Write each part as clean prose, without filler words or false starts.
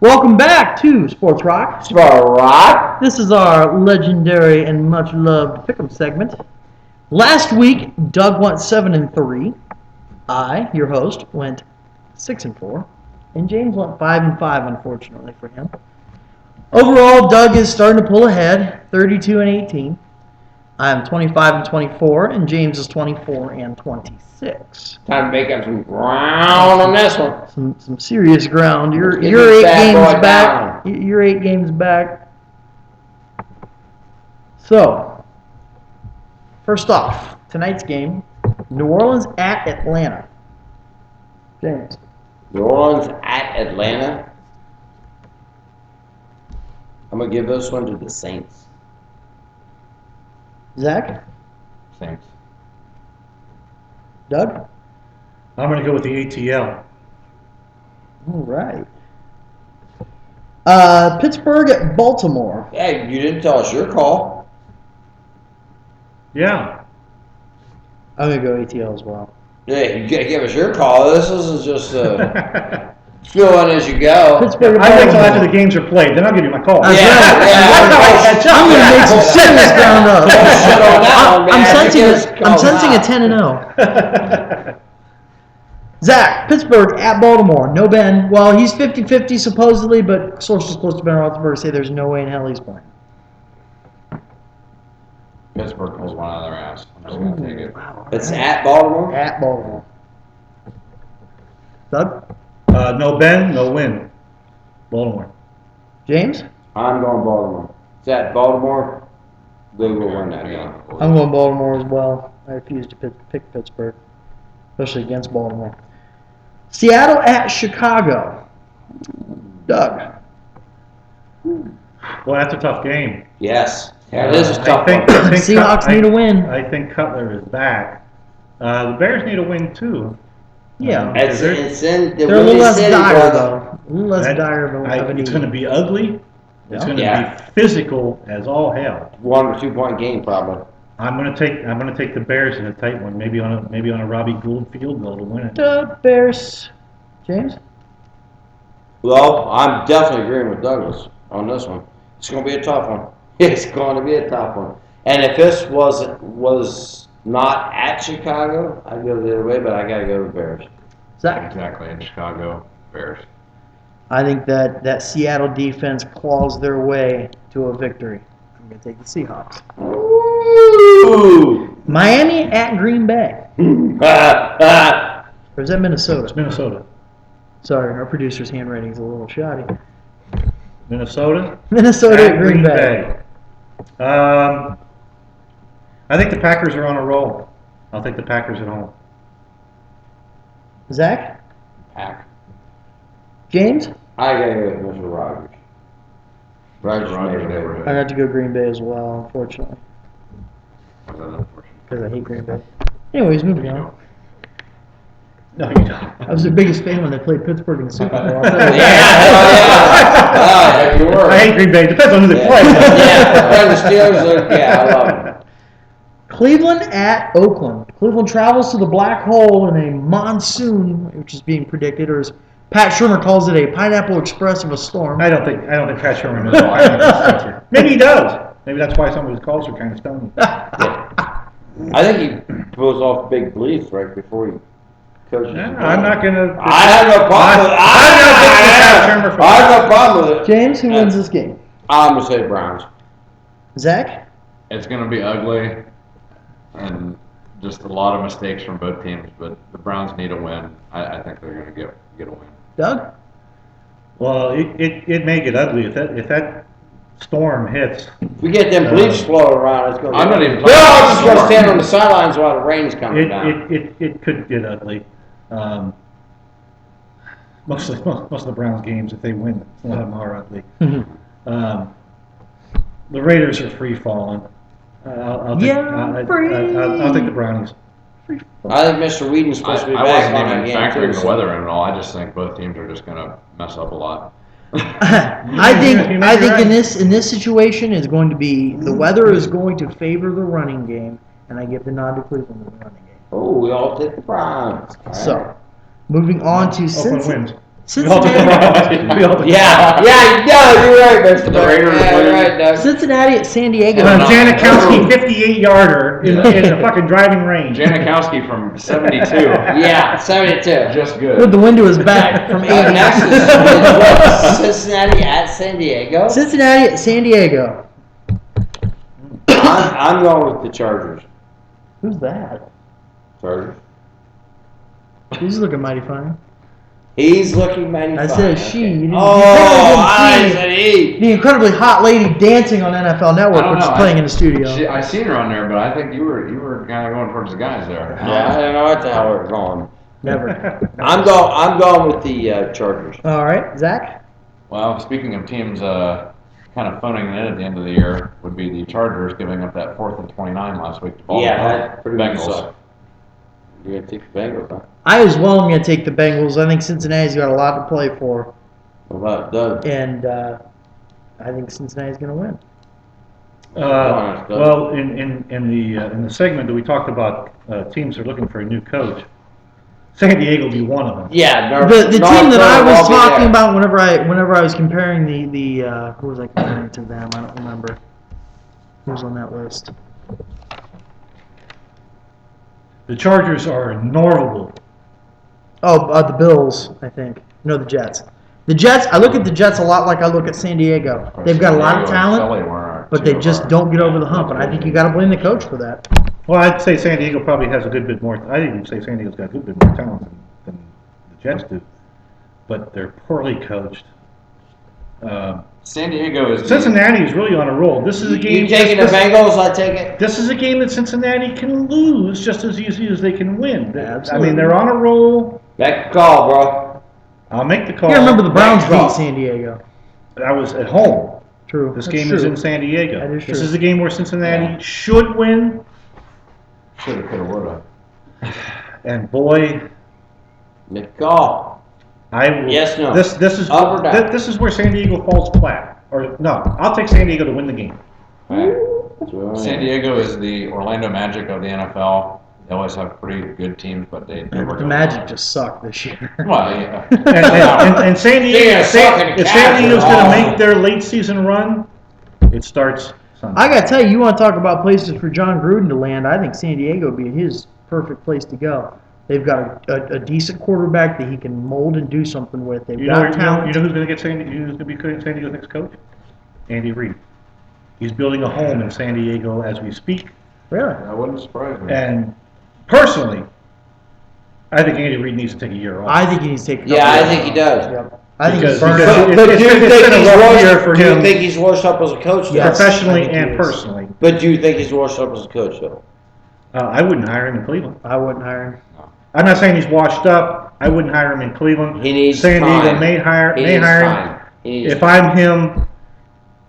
Welcome back to Sports Rock. Rock. This is our legendary and much loved pick'em segment. Last week, Doug went 7-3. I, your host, went 6-4, and James went 5-5. Unfortunately for him. Overall, Doug is starting to pull ahead, 32-18. I'm 25-24, and James is 24-26. Time to make up some ground on this one. Some serious ground. You're Get 8 this bad games boy back. down. You're 8 games back. So, first off, tonight's game, New Orleans at Atlanta. James. New Orleans at Atlanta. I'm going to give this one to the Saints. Zach? Saints. Doug? I'm going to go with the ATL. All right. Pittsburgh at Baltimore. Hey, you didn't tell us your call. Yeah. I'm going to go ATL as well. Yeah, you got to give us your call. This isn't just fill in as you go. Pittsburgh at I wait till Baltimore. after the games are played, then I'll give you my call. That's Yeah, right. yeah. I'm going to make some serious ground up. Shit on that one, man. I'm sensing a 10-0. Zach, Pittsburgh at Baltimore. No Ben. Well, he's 50-50 supposedly, but sources close to Ben Roethlisberger say there's no way in hell he's playing. Pittsburgh pulls one out of their ass. I'm just going to take it. Wow. It's at Baltimore. At Baltimore. Doug? No Ben, no win. Baltimore. James? I'm going Baltimore. It's at Baltimore. They will win that game. I'm going Baltimore as well. I refuse to pick Pittsburgh, especially against Baltimore. Seattle at Chicago. Doug? Well, that's a tough game. Yes. Yeah, this is I tough. think Seahawks need a win. I think Cutler is back. The Bears need a win too. Yeah. It's in the They're a little Windy less City, dire, brother. though. A little less dire of a It's need. going to be ugly. It's going to Yeah. be physical as all hell. 1 or 2 point game, probably. I'm going to take the Bears in a tight one. Maybe on a Robbie Gould field goal to win it. The Bears. James? Well, I'm definitely agreeing with Douglas on this one. It's going to be a tough one. It's going to be a tough one. And if this was not at Chicago, I'd go the other way, but I got to go to the Bears. Zach? Exactly. In Chicago, Bears. I think that Seattle defense claws their way to a victory. I'm going to take the Seahawks. Ooh! Miami at Green Bay. Or is that Minnesota? It's Minnesota. Sorry, our producer's handwriting is a little shoddy. Minnesota. Minnesota at Green Bay. I think the Packers are on a roll. I'll take the Packers at home. Zach? Pack. James? I got to go with Mr. Rogers. Rogers Rogers neighborhood. I got to go Green Bay as well, unfortunately, Was that unfortunate? because I hate Green Bay. Anyways, moving on. No, you don't. I was their biggest fan when they played Pittsburgh in the Super Bowl. I'll tell you Yeah, that. oh, yeah. You were. I hate Green Bay. Depends on who they Yeah. play. Yeah, and the Steelers, yeah, I love them. Cleveland at Oakland. Cleveland travels to the black hole in a monsoon, which is being predicted, or as Pat Shermer calls it, a pineapple express of a storm. I don't think Pat Sherman knows why I'm a stretcher. Maybe he does. Maybe that's why some of his calls are kind of stony. I think he pulls off big beliefs right before he coaches. Yeah, I'm not gonna. I have no problem with it. I have no problem with it. James, who wins this game? I'm going to say Browns. Zach? It's going to be ugly and just a lot of mistakes from both teams, but the Browns need a win. I think they're going to get a win. Doug? Well, it may get ugly if that storm hits. If we get them beliefs floating around, it's going to be. I'm not even They're all just talking going to about stand storm. on the sidelines while the rain's coming down. It could get ugly. Most of the Browns games, if they win, some of them are ugly. The Raiders are free falling. I'll take the Brownies. I think Mr. Whedon's supposed to be I back wasn't on even that game, factoring too. the weather in at all. I just think both teams are just going to mess up a lot. I think in this situation is going to be the weather is going to favor the running game, and I give the nod to Cleveland in the running game. Oh, we all take the Browns. All right. So, moving on to Oakland wins. Cincinnati, Yeah, no, you're right, Mr. The Raiders Yeah, win. right, Doug. Cincinnati at San Diego. Janikowski 58-yarder in a fucking driving range. Janikowski from 72. Yeah, 72. Just good. With the wind to his back from 80. Next is what, Cincinnati at San Diego. Cincinnati at San Diego. I'm going with the Chargers. Who's that? Chargers. He's looking mighty fine. He's looking mighty I fine. said she. You didn't- you Oh, probably I didn't said see he. the incredibly hot lady dancing on NFL I Network, don't which is know. playing in the studio. I seen her on there, but I think you were kind of going towards the guys there. Yeah, I don't know what the hell we're going. Never. I'm going with the Chargers. All right, Zach. Well, speaking of teams kind of phoning it in at the end of the year, would be the Chargers giving up that 4th and 29 last week to Baltimore. Yeah, that pretty much Bengals. sucked. You're gonna take the Bengals, huh? I as well am going to take the Bengals. I think Cincinnati's got a lot to play for, What about Doug? and I think Cincinnati's going to win. Well, in the segment that we talked about, teams are looking for a new coach. San Diego will be one of them. Yeah, The team that I was North Carolina talking will be about whenever I was comparing the who was I comparing to them? I don't remember. Who's on that list? The Chargers are ignorable. Oh, the Bills, I think. No, the Jets. The Jets. I look at the Jets a lot like I look at San Diego. They've got a lot of talent, but they just don't get over the hump. And I think you got to blame the coach for that. Well, I'd say San Diego probably has a good bit more. I'd even say San Diego's got a good bit more talent than the Jets do, but they're poorly coached. San Diego is Cincinnati is really on a roll. This is a game. You taking the Bengals? I take it. This is a game that Cincinnati can lose just as easy as they can win. Absolutely. I mean, they're on a roll. Make a call, bro. I'll make the call. You remember the Browns Next call. beat San Diego. I was at home. True. This That's game true. is in San Diego. That is This true. is a game where Cincinnati should win, shoulda, coulda, woulda. and boy, Make a call. I will. Yes, no. This is Up or down? this is where San Diego falls flat. Or no, I'll take San Diego to win the game. San Diego is the Orlando Magic of the NFL. They always have pretty good teams, but they Yeah, but the Magic just sucked this year. Well, yeah. And San Diego, Yeah, sucking if San Diego's going to casual. make their late season run, it starts Sunday. I gotta tell you, you want to talk about places for John Gruden to land? I think San Diego would be his perfect place to go. They've got a decent quarterback that he can mold and do something with. They've got talent. You know who's going to get San Diego? Who's going to be San Diego's next coach? Andy Reid. He's building a home in San Diego as we speak. Really? That wouldn't surprise me. And personally, I think Andy Reid needs to take a year off. I think he needs to take. a Yeah, couple I years think he off. does. Yep. I think he's Because- burned because- out. But do you It's think been a he's rough year worse? for Do you him. think he's washed up as a coach? though? Yes. Professionally I think he and is. personally. But do you think he's washed up as a coach though? I wouldn't hire him in Cleveland. I wouldn't hire him. I'm not saying he's washed up. I wouldn't hire him in Cleveland. He needs San Diego time. may He hire needs him. time. He needs If I'm him,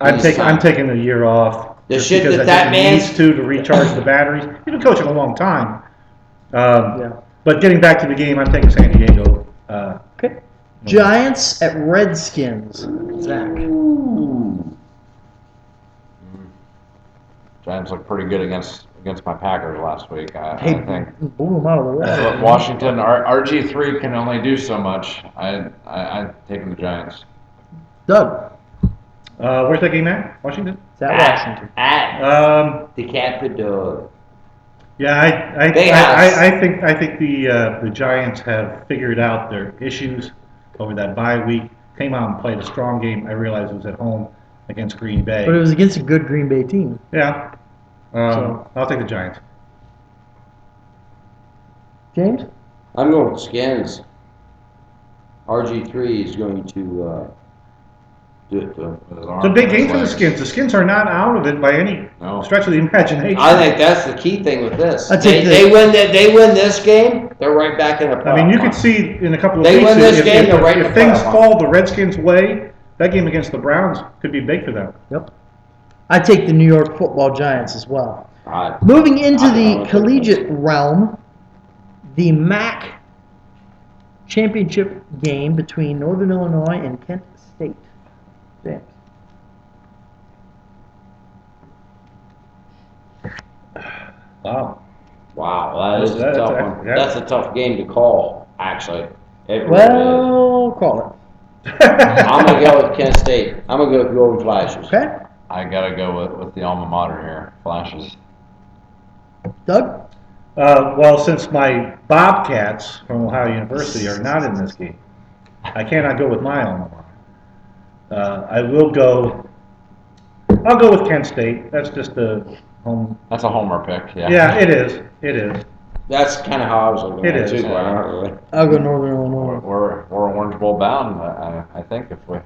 I'm needs taking time. I'm taking a year off. The just shit because that I that think he man's- needs to recharge the batteries. He's been coaching a long time. Yeah. But getting back to the game, I'm taking San Diego. Okay. Giants at Redskins. Zach. Giants looked pretty good against my Packers last week. I Hey, think blew him out of the water. Washington RG3 can only do so much. I'm taking the Giants. Doug. Where's that game at? Washington. It's at Washington. At the Capitol. Yeah, Big house. I think the Giants have figured out their issues over that bye week. Came out and played a strong game. I realized it was at home against Green Bay. But it was against a good Green Bay team. Yeah. So- I'll take the Giants. James? I'm going with Skins. RG3 is going to do it to him. With his It's a arms big and game his for the legs. Skins. The Skins are not out of it by any No. stretch of the imagination. I think that's the key thing with this. I take They the- win this game, they're right back in the playoff. I mean, you could see in a couple of They weeks win this if, game, if, they're right in if the things playoff. fall the Redskins' way, that game against the Browns could be big for them. Yep. I take the New York Football Giants as well. Right. Moving into I the don't know. collegiate realm, the MAC championship game between Northern Illinois and Kent State. James. Wow. Wow, that is a That's tough a- one. yeah. That's a tough game to call, actually. It really is. Well, call I'm gonna go with Kent State. I'm gonna go with Golden Flashes. it. Okay, I gotta go with the alma mater here, Flashes. Doug? Well, since my Bobcats from Ohio University are not in this game, I cannot go with my alma mater. I'll go with Kent State. That's just the home. That's a homer pick, yeah. Yeah, it is. It is. That's kind of how I was looking It at it is. too, quite honestly. I'll go Northern We're, Illinois. we're Orange Bowl bound, I think, if we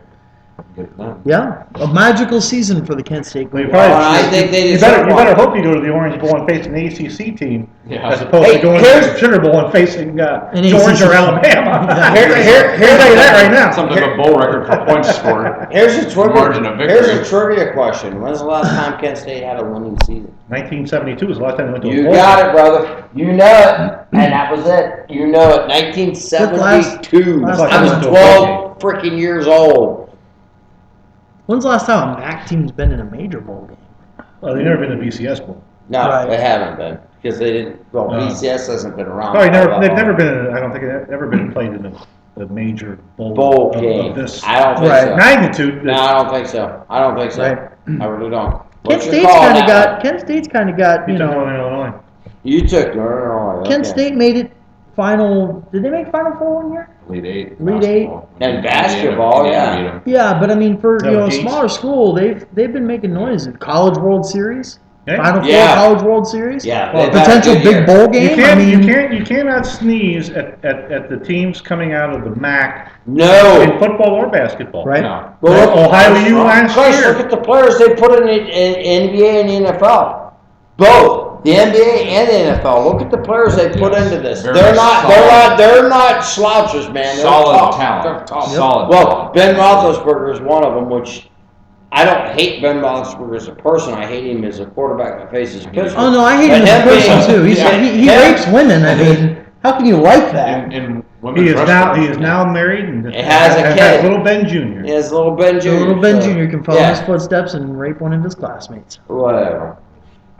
get it done. Yeah, a magical season for the Kent State Well, you Gophers. Well, I think they you deserve better one. hope you go to the Orange Bowl and face an ACC team Yeah. as opposed Hey, to going here's- to the Sugar Bowl and facing An Georgia ACC. or Alabama. Here's I'll tell you that right now. Something of a bowl record for points scored. Here's a Margin of trivia. Here's victory. a trivia question. When's the last time Kent State had a winning season? 1972 was the last time they went to a You bowl. got it, brother. You know it, and that was it. You know it. 1972. Last I time was went to a 12 freaking years old. When's the last time a MAC team's been in a major bowl game? Well, they've never been to BCS Bowl. No, Right. they haven't been because they didn't. Well, No. BCS hasn't been around. Probably for never. that They've long. never been. I don't think they've ever been played in a major bowl of game. this I don't think Right. so. magnitude. No, I don't think so. I don't think so. Right. I really don't. Kent What's your State's call on kind of that got. Kent State's kind of got. You You took know, Northern Illinois. You took Northern Illinois. Kent okay. State made it final. Did they make Final Four one year? Lead eight. Lead eight. basketball. And Indiana- basketball, Indiana yeah. beat 'em. Yeah, but I mean, for No, you know a Gates. smaller school, they've been making noise in College World Series, Yeah. Final Four Yeah. College World Series. Yeah, Well, they've had a potential good big year. bowl You game. can't. I mean, You cannot sneeze at the teams coming out of the MAC in No. football or basketball. right? No. Well, look, Ohio U last Christ, year. look at the players they put in the NBA and the NFL. Both the NBA and the NFL. Look at the players they put Yes. into this. Very They're solid. not slouches, man. They're Solid tough. talent. They're tough. Solid Well, talent. Ben Roethlisberger is one of them, which I don't hate Ben Roethlisberger as a person. I hate him as a quarterback that faces Pittsburgh. Oh no, I hate him But as a person being- too. He's, yeah, he him- rapes women. I mean, how can you like that? In women's He is wrestling. now married and He has a has kid. little Ben Jr. He has little Ben Jr. So little Ben so, Jr. can follow yeah, his footsteps and rape one of his classmates. Whatever.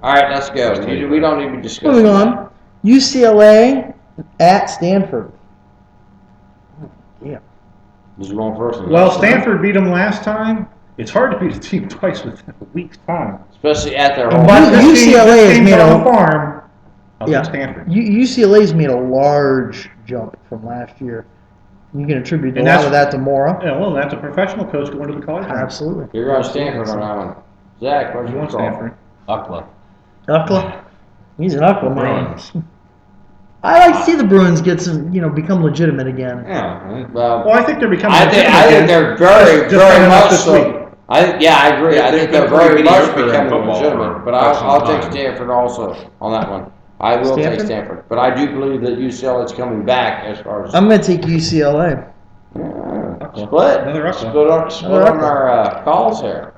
All right, let's go. We don't need to discuss. Moving that. on, UCLA at Stanford. Yeah. Who's going first? Well, Stanford beat them last time. It's hard to beat a team twice within a week's time. Especially at their home. But this UCLA has team's made on a- the farm. I'll Yeah. take Stanford. UCLA's made a large jump from last year. You can attribute a And lot that's- of that to Mora. Yeah, well, that's a professional coach going to the college. ranks. Absolutely. You're going Stanford on that one. Zach, what's You your want call? Stanford? Ukla. Ukla. He's an Ukla man. Bruins. I like to see the Bruins get some, become legitimate again. Yeah. Well, Well, I think they're becoming. I think legitimate they're again. very, Just very found out much this so. week. I agree. I They've think been they're pretty very much mediocre in becoming football legitimate. for But quite some I'll take time. Stanford also on that one. I will take Stanford? Stanford, but I do believe that UCLA is coming back as far as I'm going to take UCLA. split. Another Ukla. Split on our calls here.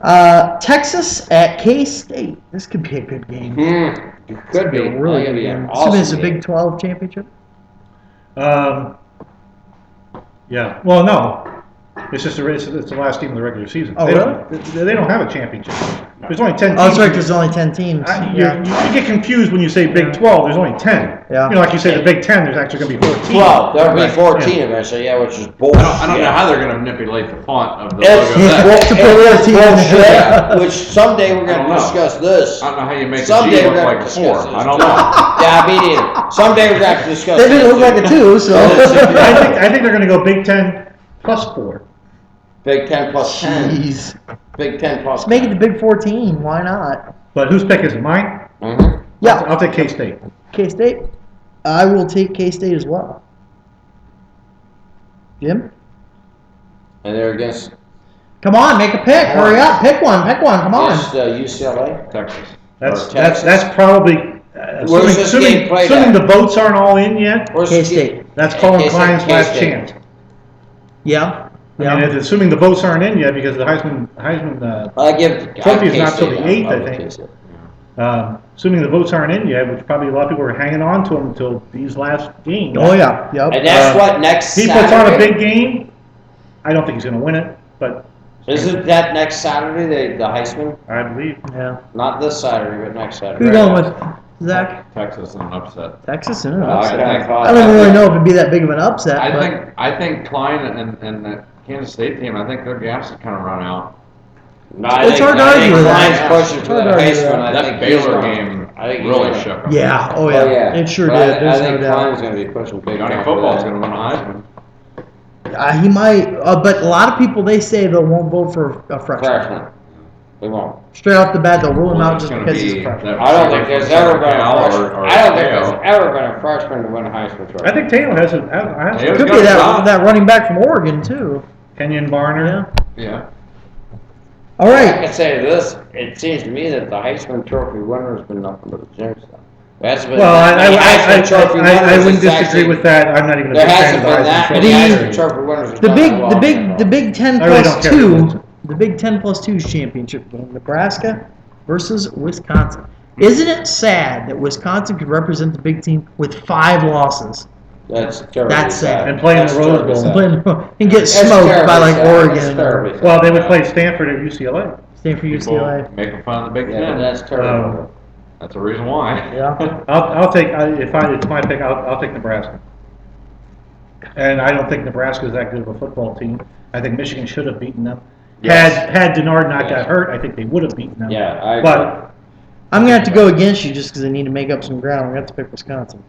Texas at K-State. This could be a good game. It could be. A really That could good be an game. awesome Assuming it's a game. Big 12 championship. Yeah. Well, no. It's just it's the last team of the regular season. Oh, they really? They don't have a championship. There's only 10 teams. Oh, that's right, there's only 10 teams. You get confused when you say Big 12. There's only 10. Yeah. You know, like you say the Big 10. There's actually going to be 14. Well, there'll be Right, 14 yeah. eventually, yeah, which is bullshit. I don't know how they're gonna manipulate the font of the It's, logo. of that. To put 14 bullshit, which someday we're I going don't to know. discuss this. I don't know how you make a Someday G we're look going to like a discuss 4. this. I don't know. Yeah, me neither. Someday we're going to have to discuss They this. didn't look like a 2, so. I think they're going to go Big 10 plus 4. Big 10 plus 10. Jeez. Big 10 plus Let's make it the Big 14. Why not? But whose pick is it? Mine? Mm-hmm. Yeah. I'll take K-State. K-State. I will take K-State as well. Jim? And they're against Come on, make a pick. Hurry up. Pick one. Come on. UCLA. Texas. That's probably Where's this game played assuming at? the votes aren't all in yet. Where's the K-State. That's Colin K-State, Klein's last K-State. chance. Yeah. I mean, it's assuming the votes aren't in yet because the Heisman I give Trophy is not till the K-State. 8th, I I'll think. K-State. assuming the votes aren't in yet, which probably a lot of people are hanging on to them until these last games. Oh, yeah. Yep. And that's what next He Saturday. puts on a big game. I don't think he's going to win it, but Isn't that next Saturday, the Heisman? I believe. Yeah. Not this Saturday, but next Who Saturday. you going with? Zach? Texas in an upset. Texas in an I upset. kinda thought- I don't really know if it'd be that big of an upset, I but think Klein and the Kansas State team, I think their gas has kind of run out. No, I It's think- hard to I think argue with that. Klein's pushing It's for hard that to argue Heisman. with I That think he's Baylor gonna- game I think he's really gonna- shook them. yeah, oh Oh, yeah, yeah. it sure But did. I There's think no doubt. Klein's gonna be pushing big Johnny time for Football's that. going to win Heisman. He might, but a lot of people they say they won't vote for a freshman. Freshman. They won't. Straight off the bat, they'll rule him Well, out it's just gonna because he's a be freshman. that I don't think receiver there's from ever been a Cal freshman. or I don't think Mayo. there's ever been a freshman to win a Heisman Trophy. I think Taylor has a Taylor's Could got be a that shot. that running back from Oregon too. Kenyon Barner. Yeah. Yeah. All I right. can say this, it seems to me that the Heisman Trophy winner has been nothing but a jinx. That's been. Well, that many Heisman Trophy I winners, wouldn't it's disagree actually- with that. I'm not even a There big fan hasn't of the been that Heisman many Trophy. Heisman Trophy winners. The done big, that the long big, ago. the Big Ten I really plus don't care two, who wins it. the Big Ten plus two championship game, Nebraska versus Wisconsin. Isn't it sad that Wisconsin could represent the big team with 5 losses That's terribly That's sad. sad. And playing That's the Rose terribly Bowl. sad. and get That's smoked by terribly like sad. That's Oregon, terribly sad. Well, they would play Stanford at UCLA. Stanford, People UCLA? making fun of the Big Yeah, Ten. that's terrible. That's a reason why. Yeah. I'll take, if it's my pick, I'll take Nebraska. And I don't think Nebraska is that good of a football team. I think Michigan should have beaten them. Yes. Had Denard not Yes. got hurt, I think they would have beaten them. Yeah, I agree. But I'm gonna have to go against you just because I need to make up some ground. I'm gonna have to pick Wisconsin.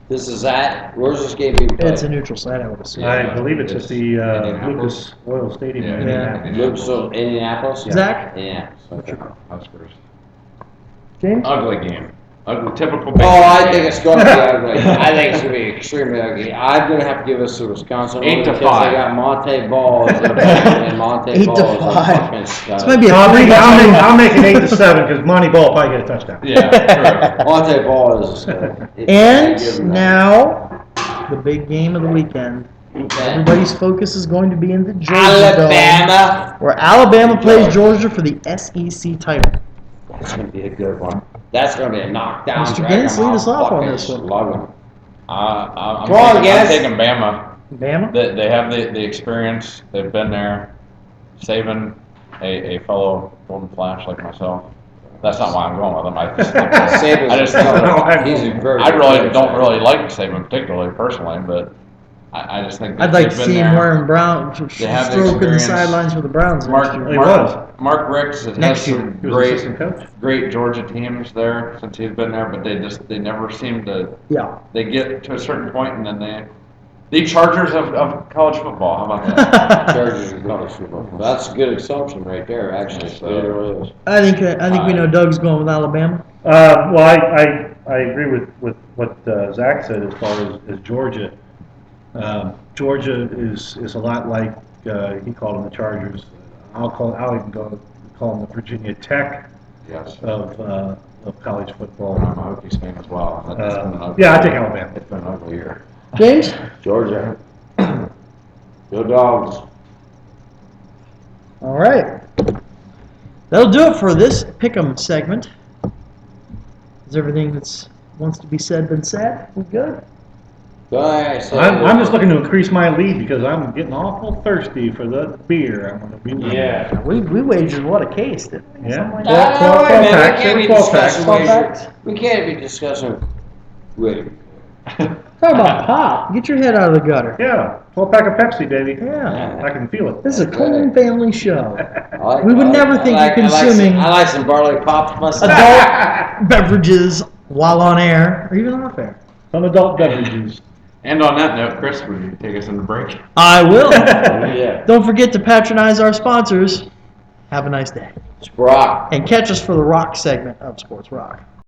This is where's this game being played? It's a neutral site, I would assume. I believe it's at the Indianapolis. Lucas Oil Stadium in Yeah. Indianapolis. Luke, so Indianapolis? Zach? Yeah. Okay. Huskers. James? Ugly game. Ugly, typical Big Oh, Ten I game. think it's gonna be ugly. I think it's gonna be extremely ugly. I'm gonna have to give this to Wisconsin. 8 to only because 5. They got Monte Ball as their back, and Monte 8 Ball to is a 5. fucking stud. This might be a I'll make it 8-7 because Monty Ball will probably get a touchdown. Yeah, true. Monte Ball is. I give him And that. now, the big game of the weekend. Okay. Everybody's focus is going to be in the Georgia Dome, Alabama. where Alabama plays Georgia for the SEC title. That's gonna be a good one. That's gonna be a knockdown. Mr. drag 'em Gintz, lead out, us off on fucking this one. slug 'em. I'm Come on, taking, guys. I'm taking Bama. Bama? They have the experience. They've been there. Saban, a fellow Golden Flash like myself. That's not why I'm going with him. I just think Saban's I just he's a very I good really player, don't Saban. really like Saban particularly personally, but I just think that I'd like to he's been see him there. wearing brown, They have the stroking the experience. sidelines for the Browns next Mark, year. He was. Mark Ricks has had Next year. some He was great, assistant coach. great Georgia teams there since he's been there, but they never seem to, Yeah. they get to a certain point and then the Chargers of college football, how about that? Chargers are college football. That's a good assumption right there, actually. Yes, It really is. I think we know Doug's going with Alabama. Well, I agree with what Zach said as far as Georgia. Georgia is a lot like he called them the Chargers. I'll even call them the Virginia Tech Yes. of college football. I'm a Hokies fan as well. and it's been an ugly Yeah, I year. take Alabama. It's been an ugly year. James? Georgia. Go Dogs. All right. That'll do it for this Pick'em segment. Is everything that's wants to be said been said? We good? Go ahead, say I'm just looking to increase my lead because I'm getting awful thirsty for the beer. I'm gonna be. Yeah. We wagered what a case, didn't we? Yeah. Something like No, that. no, wait a minute, packs, we can't be 12 packs, discussing 12 wagers. packs. We can't be discussing wait. Talk about pop. Get your head out of the gutter. Yeah, 12-pack of Pepsi, baby. Yeah. I can feel it. This is a clean family show. We would never think you're consuming I like some barley pops myself. adult beverages while on air or even off air. Some adult beverages. And on that note, Chris, would you take us in the break? I will. Yeah. Don't forget to patronize our sponsors. Have a nice day. It's Brock. And catch us for the rock segment of Sports Rock.